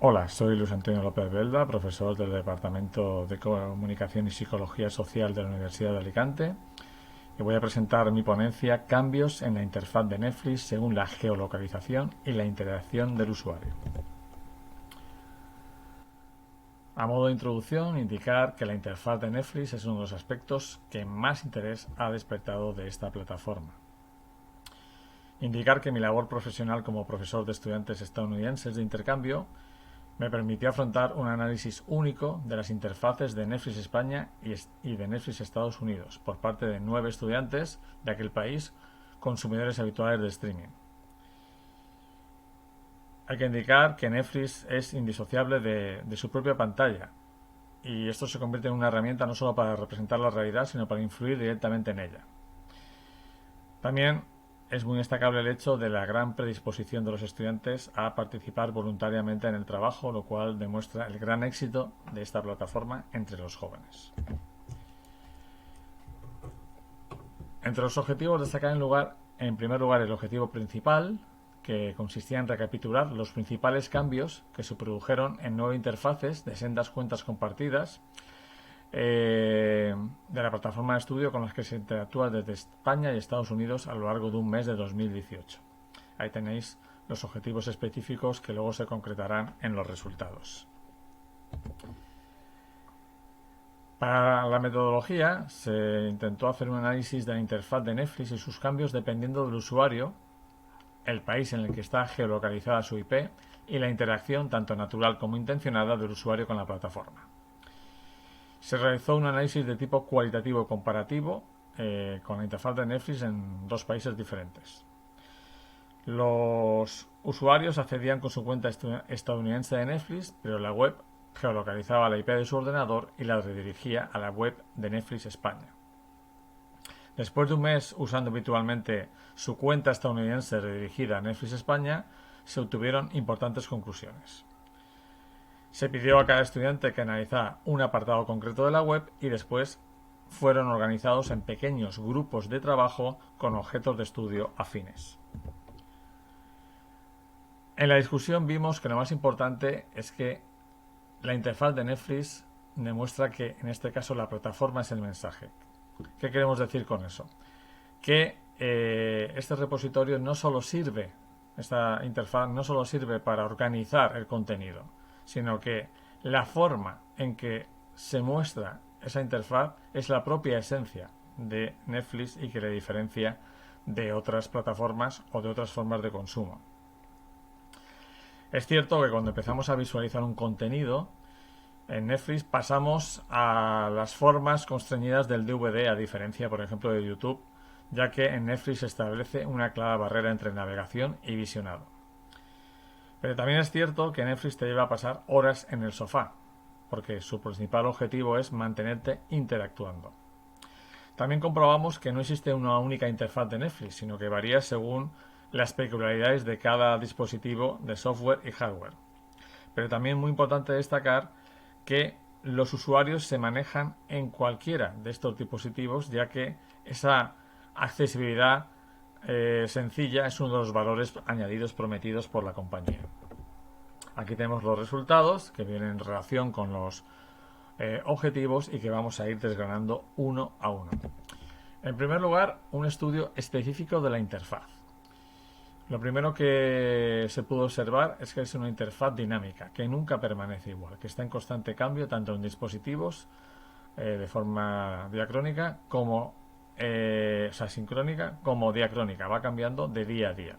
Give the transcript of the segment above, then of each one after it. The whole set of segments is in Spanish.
Hola, soy Luis Antonio López Belda, profesor del Departamento de Comunicación y Psicología Social de la Universidad de Alicante, y voy a presentar mi ponencia Cambios en la interfaz de Netflix según la geolocalización y la interacción del usuario. A modo de introducción, indicar que la interfaz de Netflix es uno de los aspectos que más interés ha despertado de esta plataforma. Indicar que mi labor profesional como profesor de estudiantes estadounidenses de intercambio me permitió afrontar un análisis único de las interfaces de Netflix España y de Netflix Estados Unidos por parte de 9 estudiantes de aquel país, consumidores habituales de streaming. Hay que indicar que Netflix es indisociable de su propia pantalla, y esto se convierte en una herramienta no solo para representar la realidad, sino para influir directamente en ella. También es muy destacable el hecho de la gran predisposición de los estudiantes a participar voluntariamente en el trabajo, lo cual demuestra el gran éxito de esta plataforma entre los jóvenes. Entre los objetivos destacan en primer lugar el objetivo principal, que consistía en recapitular los principales cambios que se produjeron en 9 interfaces de sendas cuentas compartidas de la plataforma de estudio con las que se interactúa desde España y Estados Unidos a lo largo de un mes de 2018. Ahí tenéis los objetivos específicos que luego se concretarán en los resultados. Para la metodología se intentó hacer un análisis de la interfaz de Netflix y sus cambios dependiendo del usuario, el país en el que está geolocalizada su IP y la interacción tanto natural como intencionada del usuario con la plataforma. Se realizó un análisis de tipo cualitativo comparativo con la interfaz de Netflix en 2 países diferentes. Los usuarios accedían con su cuenta estadounidense de Netflix, pero la web geolocalizaba la IP de su ordenador y la redirigía a la web de Netflix España. Después de un mes usando habitualmente su cuenta estadounidense redirigida a Netflix España, se obtuvieron importantes conclusiones. Se pidió a cada estudiante que analizara un apartado concreto de la web y después fueron organizados en pequeños grupos de trabajo con objetos de estudio afines. En la discusión vimos que lo más importante es que la interfaz de Netflix demuestra que en este caso la plataforma es el mensaje. ¿Qué queremos decir con eso? Que este repositorio no solo sirve, esta interfaz no solo sirve para organizar el contenido, sino que la forma en que se muestra esa interfaz es la propia esencia de Netflix y que le diferencia de otras plataformas o de otras formas de consumo. Es cierto que cuando empezamos a visualizar un contenido en Netflix pasamos a las formas constreñidas del DVD, a diferencia, por ejemplo, de YouTube, ya que en Netflix se establece una clara barrera entre navegación y visionado. Pero también es cierto que Netflix te lleva a pasar horas en el sofá, porque su principal objetivo es mantenerte interactuando. También comprobamos que no existe una única interfaz de Netflix, sino que varía según las peculiaridades de cada dispositivo de software y hardware. Pero también muy importante destacar que los usuarios se manejan en cualquiera de estos dispositivos, ya que esa accesibilidad sencilla es uno de los valores añadidos prometidos por la compañía. Aquí tenemos los resultados que vienen en relación con los objetivos y que vamos a ir desgranando uno a uno. En primer lugar, un estudio específico de la interfaz. Lo primero que se pudo observar es que es una interfaz dinámica, que nunca permanece igual, que está en constante cambio tanto en dispositivos de forma diacrónica como sincrónica como diacrónica, va cambiando de día a día.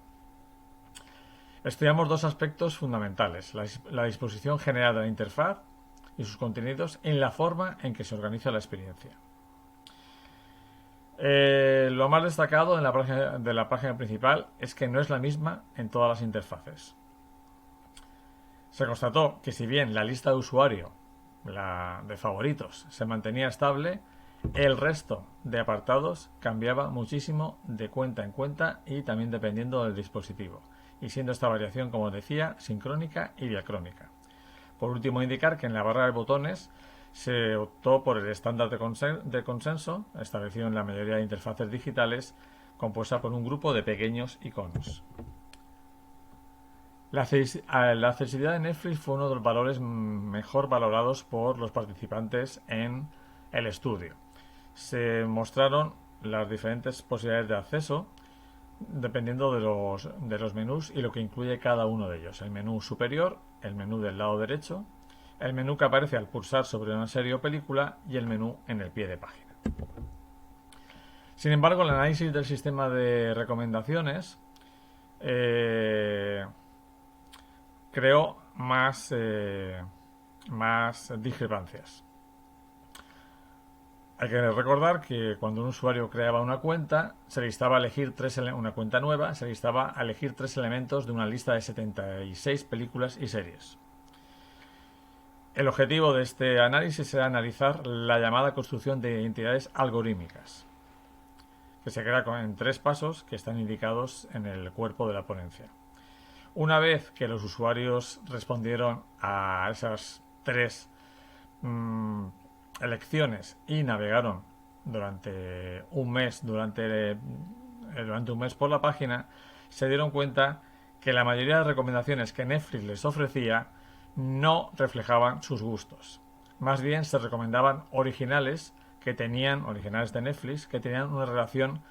Estudiamos 2 aspectos fundamentales, la disposición general de la interfaz y sus contenidos en la forma en que se organiza la experiencia. Lo más destacado de la página principal es que no es la misma en todas las interfaces. Se constató que si bien la lista de usuario, la de favoritos, se mantenía estable, el resto de apartados cambiaba muchísimo de cuenta en cuenta y también dependiendo del dispositivo, y siendo esta variación, como decía, sincrónica y diacrónica. Por último, indicar que en la barra de botones se optó por el estándar de consenso establecido en la mayoría de interfaces digitales, compuesta por un grupo de pequeños iconos. La accesibilidad de Netflix fue uno de los valores mejor valorados por los participantes en el estudio. Se mostraron las diferentes posibilidades de acceso dependiendo de los menús y lo que incluye cada uno de ellos. El menú superior, el menú del lado derecho, el menú que aparece al pulsar sobre una serie o película y el menú en el pie de página. Sin embargo, el análisis del sistema de recomendaciones creó más discrepancias. Hay que recordar que cuando un usuario creaba una cuenta, se le instaba a elegir una cuenta nueva, se le instaba a elegir 3 elementos de una lista de 76 películas y series. El objetivo de este análisis era analizar la llamada construcción de identidades algorítmicas, que se crea en 3 pasos que están indicados en el cuerpo de la ponencia. Una vez que los usuarios respondieron a esas 3 elecciones y navegaron durante un mes por la página, se dieron cuenta que la mayoría de recomendaciones que Netflix les ofrecía no reflejaban sus gustos. Más bien se recomendaban originales de Netflix que tenían una relación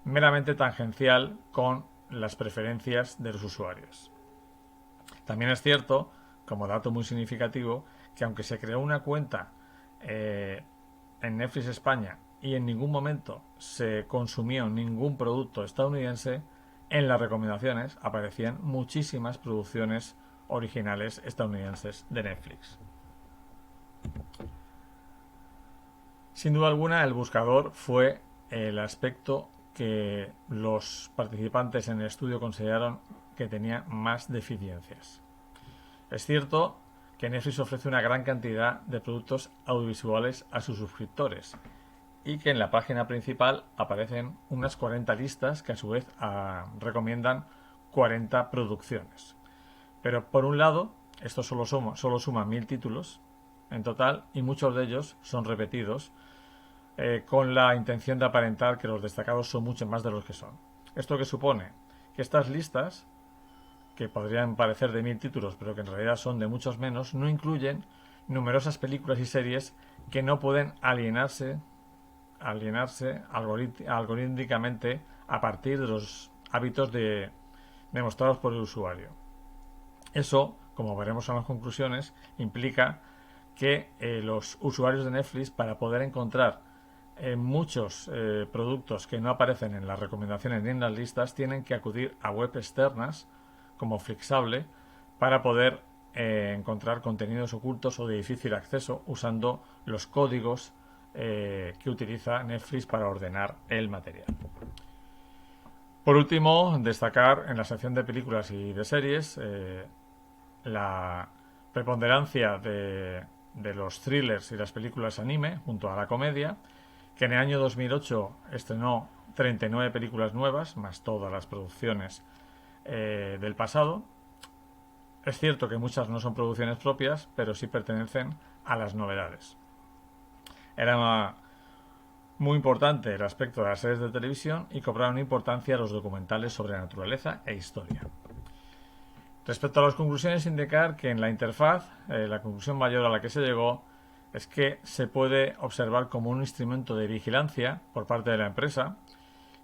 meramente tangencial con las preferencias de los usuarios. También es cierto, como dato muy significativo, que aunque se creó una cuenta en Netflix España y en ningún momento se consumió ningún producto estadounidense, en las recomendaciones aparecían muchísimas producciones originales estadounidenses de Netflix. Sin duda alguna, el buscador fue el aspecto que los participantes en el estudio consideraron que tenía más deficiencias. Es cierto que Netflix ofrece una gran cantidad de productos audiovisuales a sus suscriptores y que en la página principal aparecen unas 40 listas que a su vez recomiendan 40 producciones. Pero por un lado, esto solo suma 1000 títulos en total y muchos de ellos son repetidos con la intención de aparentar que los destacados son mucho más de los que son. ¿Esto qué supone? Que estas listas, que podrían parecer de 1000 títulos, pero que en realidad son de muchos menos, no incluyen numerosas películas y series que no pueden alienarse algorítmicamente a partir de los hábitos demostrados por el usuario. Eso, como veremos en las conclusiones, implica que los usuarios de Netflix, para poder encontrar muchos productos que no aparecen en las recomendaciones ni en las listas, tienen que acudir a web externas como Flixable para poder encontrar contenidos ocultos o de difícil acceso usando los códigos que utiliza Netflix para ordenar el material. Por último, destacar en la sección de películas y de series la preponderancia de los thrillers y las películas anime junto a la comedia, que en el año 2008 estrenó 39 películas nuevas, más todas las producciones del pasado. Es cierto que muchas no son producciones propias, pero sí pertenecen a las novedades. Era muy importante el aspecto de las series de televisión y cobraron importancia los documentales sobre naturaleza e historia. Respecto a las conclusiones, indicar que en la interfaz, la conclusión mayor a la que se llegó es que se puede observar como un instrumento de vigilancia por parte de la empresa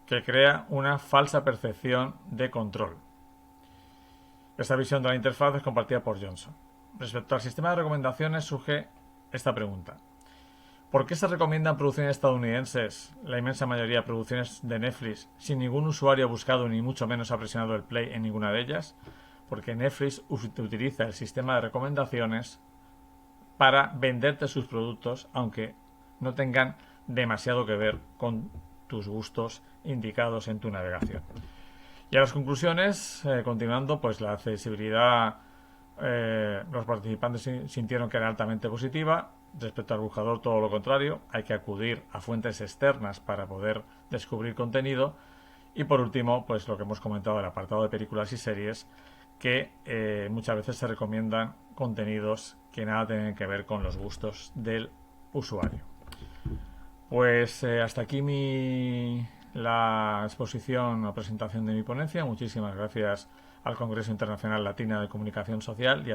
que crea una falsa percepción de control. Esta visión de la interfaz es compartida por Johnson. Respecto al sistema de recomendaciones surge esta pregunta. ¿Por qué se recomiendan producciones estadounidenses, la inmensa mayoría producciones de Netflix, sin ningún usuario ha buscado ni mucho menos ha presionado el play en ninguna de ellas? Porque Netflix utiliza el sistema de recomendaciones para venderte sus productos, aunque no tengan demasiado que ver con tus gustos indicados en tu navegación. Y a las conclusiones, continuando, pues la accesibilidad, los participantes sintieron que era altamente positiva. Respecto al buscador, todo lo contrario, hay que acudir a fuentes externas para poder descubrir contenido. Y por último, pues lo que hemos comentado del apartado de películas y series, que muchas veces se recomiendan contenidos que nada tienen que ver con los gustos del usuario. Pues hasta aquí mi la exposición o presentación de mi ponencia. Muchísimas gracias al Congreso Internacional Latino de Comunicación Social y